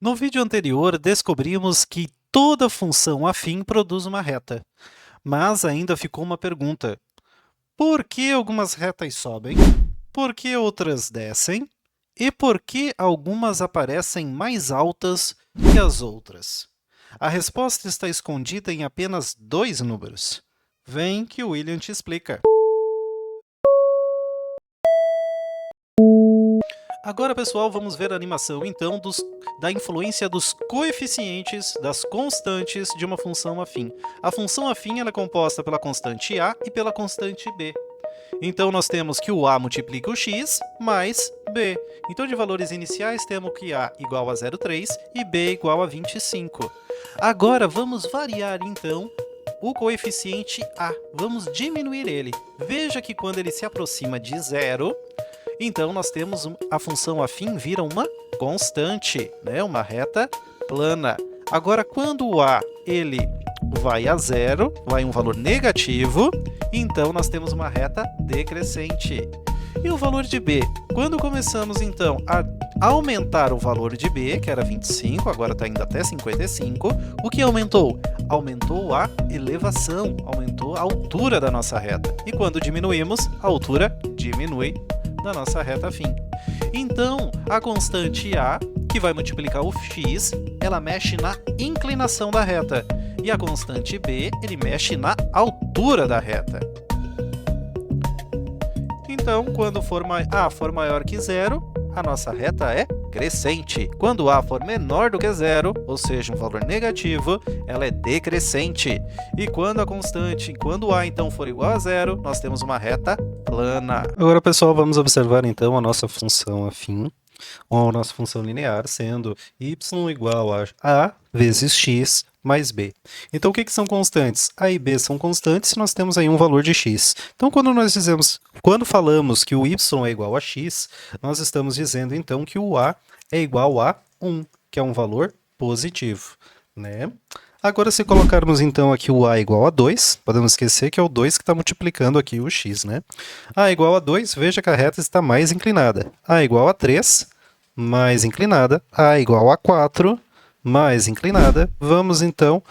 No vídeo anterior, descobrimos que toda função afim produz uma reta, mas ainda ficou uma pergunta. Por que algumas retas sobem? Por que outras descem? E por que algumas aparecem mais altas que as outras? A resposta está escondida em apenas dois números. Vem que o William te explica. Agora, pessoal, vamos ver a animação, então, da influência dos coeficientes das constantes de uma função afim. A função afim ela é composta pela constante a e pela constante b. Então, nós temos que o a multiplica o x mais b. Então, de valores iniciais, temos que a igual a 0,3 e b igual a 25. Agora, vamos variar, então, o coeficiente a. Vamos diminuir ele. Veja que quando ele se aproxima de zero, então nós temos a função afim vira uma constante, né? Uma reta plana. Agora, quando o a ele vai a zero, vai um valor negativo, então nós temos uma reta decrescente. E o valor de b? Quando começamos, então, a aumentar o valor de b, que era 25, agora está indo até 55, o que aumentou? Aumentou a elevação, aumentou a altura da nossa reta. E quando diminuímos, a altura diminui da nossa reta afim. Então, a constante a, que vai multiplicar o x, ela mexe na inclinação da reta. E a constante b, ele mexe na altura da reta. Então, quando a for maior que zero, a nossa reta é crescente. Quando a for menor do que zero, ou seja, um valor negativo, ela é decrescente. E quando a então for igual a zero, nós temos uma reta plana. Agora, pessoal, vamos observar então a nossa função afim, ou a nossa função linear, sendo y igual a vezes x mais b. Então, o que são constantes? A e b são constantes e nós temos aí um valor de x. Então, quando falamos que o y é igual a x, nós estamos dizendo, então, que o a é igual a 1, que é um valor positivo, né? Agora, se colocarmos, então, aqui o a igual a 2, podemos esquecer que é o 2 que está multiplicando aqui o x, né? A igual a 2, veja que a reta está mais inclinada. A igual a 3, mais inclinada. A igual a 4, mais inclinada. Vamos, então,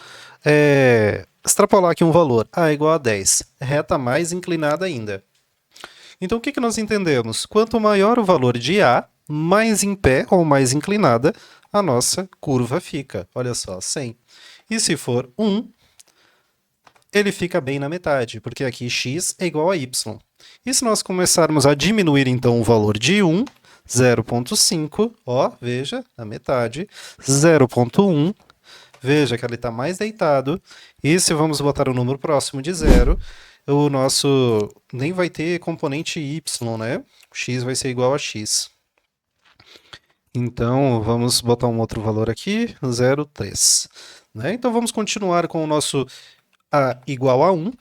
extrapolar aqui um valor. A igual a 10, reta mais inclinada ainda. Então, o que nós entendemos? Quanto maior o valor de A, mais em pé ou mais inclinada a nossa curva fica. Olha só, 100. E se for 1, ele fica bem na metade, porque aqui x é igual a y. E se nós começarmos a diminuir, então, o valor de 1, 0,5, ó, veja, na metade, 0,1, veja que ele está mais deitado, e se vamos botar o número próximo de 0, o nosso nem vai ter componente y, né? X vai ser igual a x. Então, vamos botar um outro valor aqui, 0,3. Né? Então, vamos continuar com o nosso a igual a 1,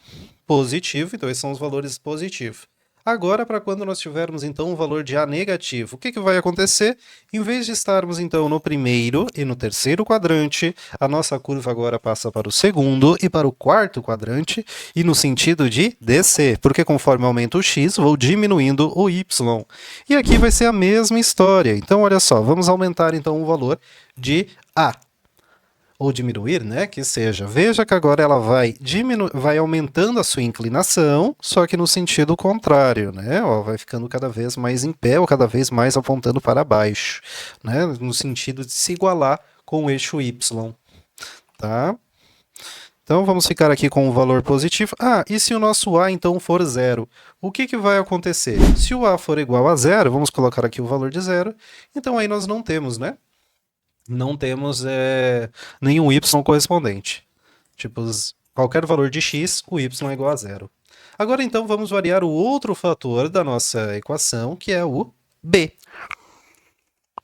positivo, então esses são os valores positivos. Agora, para quando nós tivermos, então, um valor de a negativo, o que vai acontecer? Em vez de estarmos, então, no primeiro e no terceiro quadrante, a nossa curva agora passa para o segundo e para o quarto quadrante, e no sentido de descer, porque conforme aumenta o x, vou diminuindo o y. E aqui vai ser a mesma história. Então, olha só, vamos aumentar, então, o valor de a. Ou diminuir, né, que seja. Veja que agora ela vai aumentando a sua inclinação, só que no sentido contrário, né, ó, vai ficando cada vez mais em pé ou cada vez mais apontando para baixo, né, no sentido de se igualar com o eixo y, tá? Então, vamos ficar aqui com o valor positivo. Ah, e se o nosso a, então, for zero? O que vai acontecer? Se o a for igual a zero, vamos colocar aqui o valor de zero, então aí nós não temos, né? Não temos nenhum y correspondente. Tipo, qualquer valor de x, o y é igual a zero. Agora, então, vamos variar o outro fator da nossa equação, que é o b.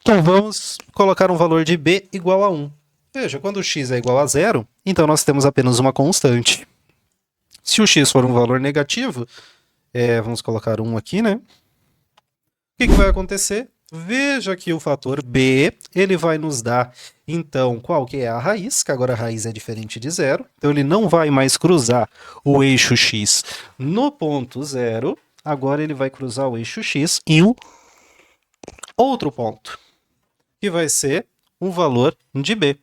Então, vamos colocar um valor de b igual a 1. Veja, quando x é igual a zero, então nós temos apenas uma constante. Se o x for um valor negativo, vamos colocar 1 aqui, né? O que vai acontecer? Veja que o fator b, ele vai nos dar, então, qual que é a raiz, que agora a raiz é diferente de zero. Então, ele não vai mais cruzar o eixo x no ponto zero. Agora, ele vai cruzar o eixo x em um outro ponto, que vai ser o valor de B.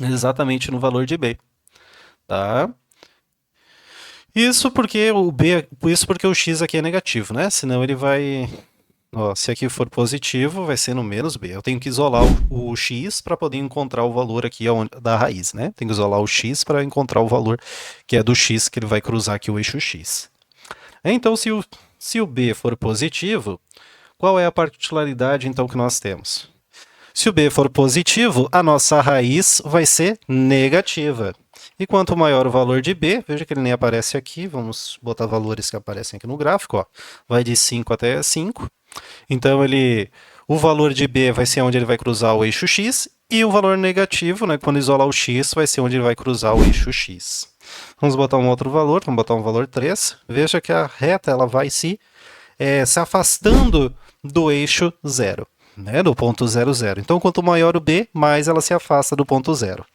Exatamente no valor de B. Tá? Isso porque o x aqui é negativo, né? Senão ele vai... Ó, se aqui for positivo, vai ser no menos B. Eu tenho que isolar o x para poder encontrar o valor aqui da raiz, né? Tenho que isolar o x para encontrar o valor que é do x, que ele vai cruzar aqui o eixo x. Então, se o B for positivo, qual é a particularidade, então, que nós temos? Se o B for positivo, a nossa raiz vai ser negativa. E quanto maior o valor de B, veja que ele nem aparece aqui, vamos botar valores que aparecem aqui no gráfico, ó. Vai de 5 até 5. Então, o valor de B vai ser onde ele vai cruzar o eixo x, e o valor negativo, né, quando isolar o x, vai ser onde ele vai cruzar o eixo x. Vamos botar um outro valor, vamos botar um valor 3. Veja que a reta ela vai se afastando do eixo 0, né, do ponto 0, 0. Então, quanto maior o B, mais ela se afasta do ponto 0.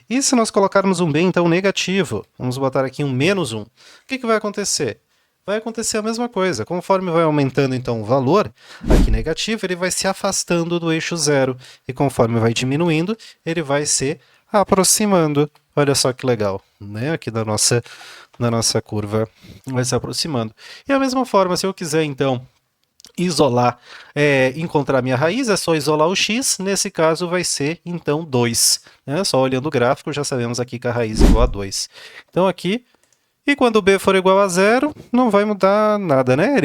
E se nós colocarmos um B, então, negativo, vamos botar aqui um menos 1, o que vai acontecer? Vai acontecer a mesma coisa. Conforme vai aumentando, então, o valor aqui negativo, ele vai se afastando do eixo 0. E conforme vai diminuindo, ele vai se aproximando. Olha só que legal, né? Aqui na nossa curva vai se aproximando. E a mesma forma, se eu quiser, então, isolar, encontrar minha raiz, é só isolar o x, nesse caso vai ser, então, 2. Né? Só olhando o gráfico, já sabemos aqui que a raiz é igual a 2. Então, aqui, e quando b for igual a 0, não vai mudar nada, né?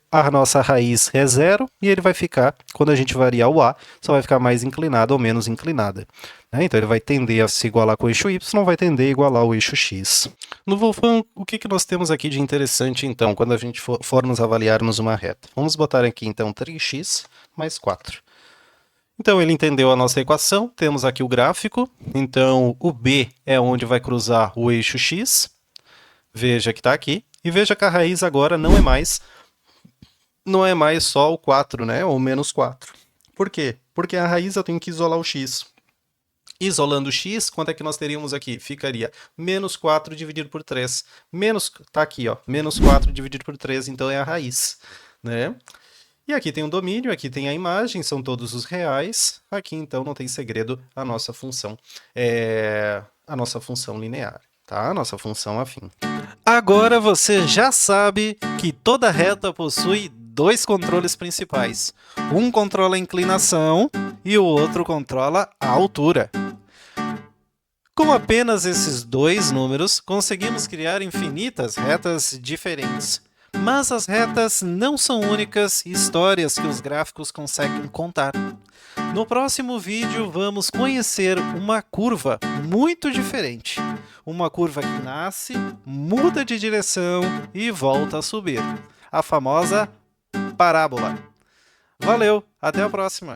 A nossa raiz é 0 e ele vai ficar, quando a gente variar o a, só vai ficar mais inclinada ou menos inclinada. Né? Então, ele vai tender a se igualar com o eixo y, não vai tender a igualar o eixo x. No Wolfram, o que nós temos aqui de interessante, então, quando a gente for nos avaliarmos uma reta? Vamos botar aqui, então, 3x mais 4. Então, ele entendeu a nossa equação, temos aqui o gráfico, então, o b é onde vai cruzar o eixo x, veja que está aqui, e veja que a raiz agora não é mais só o 4, né, ou menos 4. Por quê? Porque a raiz eu tenho que isolar o x. Isolando o x, quanto é que nós teríamos aqui? Ficaria menos 4 dividido por 3. Tá aqui, ó, menos 4 dividido por 3, então é a raiz, né? E aqui tem o domínio, aqui tem a imagem, são todos os reais. Aqui, então, não tem segredo a nossa função linear, tá? A nossa função afim. Agora você já sabe que toda reta possui dois controles principais. Um controla a inclinação e o outro controla a altura. Com apenas esses dois números, conseguimos criar infinitas retas diferentes. Mas as retas não são únicas histórias que os gráficos conseguem contar. No próximo vídeo, vamos conhecer uma curva muito diferente. Uma curva que nasce, muda de direção e volta a subir. A famosa parábola. Valeu, até a próxima!